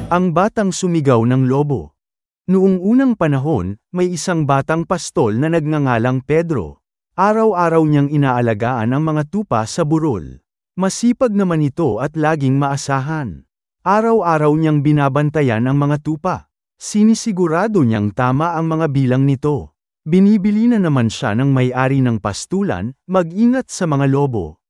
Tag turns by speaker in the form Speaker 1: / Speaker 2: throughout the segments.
Speaker 1: Ang batang sumigaw ng lobo. Noong unang panahon, may isang batang pastol na nagngangalang Pedro. Araw-araw niyang inaalagaan ang mga tupa sa burol. Masipag naman ito at laging maasahan. Araw-araw niyang binabantayan ang mga tupa. Sinisigurado niyang tama ang mga bilang nito. Binibili na naman siya ng may-ari ng pastulan, mag-ingat sa mga lobo.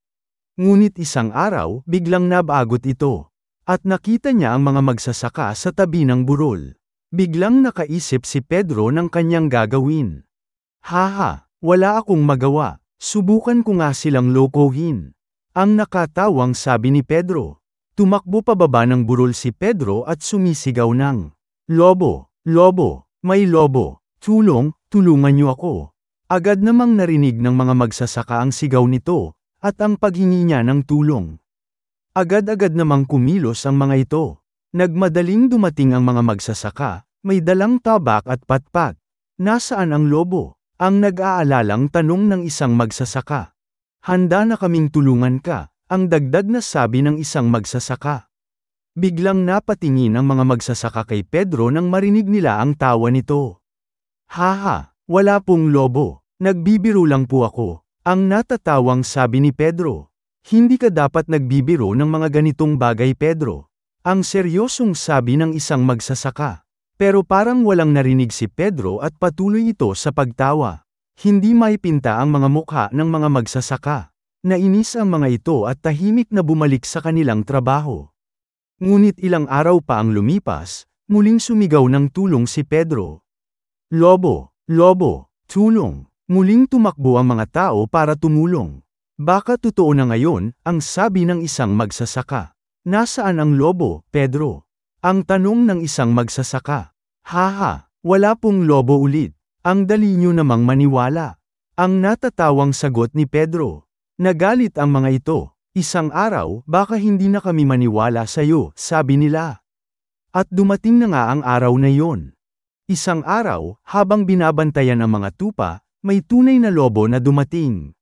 Speaker 1: Ngunit isang araw, biglang nabagot ito. At nakita niya ang mga magsasaka sa tabi ng burol. Biglang nakaisip si Pedro ng kanyang gagawin. Haha, wala akong magawa, subukan ko nga silang lokohin. Ang nakatawang sabi ni Pedro. Tumakbo pababa ng burol si Pedro at sumisigaw ng, Lobo, lobo, may lobo, tulong, tulungan niyo ako. Agad namang narinig ng mga magsasaka ang sigaw nito, at ang paghingi niya ng tulong. Agad-agad namang kumilos ang mga ito. Nagmadaling dumating ang mga magsasaka, may dalang tabak at patpat. Nasaan ang lobo? Ang nag-aalalang tanong ng isang magsasaka. Handa na kaming tulungan ka, ang dagdag na sabi ng isang magsasaka. Biglang napatingin ang mga magsasaka kay Pedro nang marinig nila ang tawa nito. Haha, wala pong lobo, nagbibiro lang po ako, ang natatawang sabi ni Pedro. Hindi ka dapat nagbibiro ng mga ganitong bagay, Pedro. Ang seryosong sabi ng isang magsasaka. Pero parang walang narinig si Pedro at patuloy ito sa pagtawa. Hindi maipinta ang mga mukha ng mga magsasaka. Nainis ang mga ito at tahimik na bumalik sa kanilang trabaho. Ngunit ilang araw pa ang lumipas, muling sumigaw ng tulong si Pedro. Lobo, lobo, tulong. Muling tumakbo ang mga tao para tumulong. Baka totoo na ngayon, ang sabi ng isang magsasaka. Nasaan ang lobo, Pedro? Ang tanong ng isang magsasaka. Haha, wala pong lobo ulit. Ang dali niyo namang maniwala. Ang natatawang sagot ni Pedro. Nagalit ang mga ito. Isang araw, baka hindi na kami maniwala sa'yo, sabi nila. At dumating na nga ang araw na iyon. Isang araw, habang binabantayan ang mga tupa, may tunay na lobo na dumating.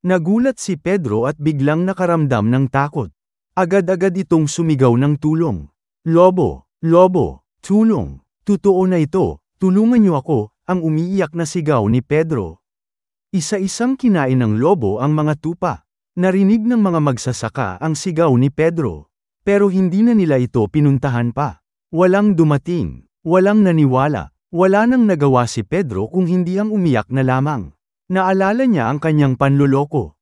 Speaker 1: Nagulat si Pedro at biglang nakaramdam ng takot. Agad-agad itong sumigaw ng tulong. Lobo, lobo, tulong. Totoo na ito, tulungan niyo ako, ang umiiyak na sigaw ni Pedro. Isa-isang kinain ng lobo ang mga tupa. Narinig ng mga magsasaka ang sigaw ni Pedro. Pero hindi na nila ito pinuntahan pa. Walang dumating, walang naniwala, wala nang nagawa si Pedro kung hindi ang umiyak na lamang. Naalala niya ang kanyang panloloko.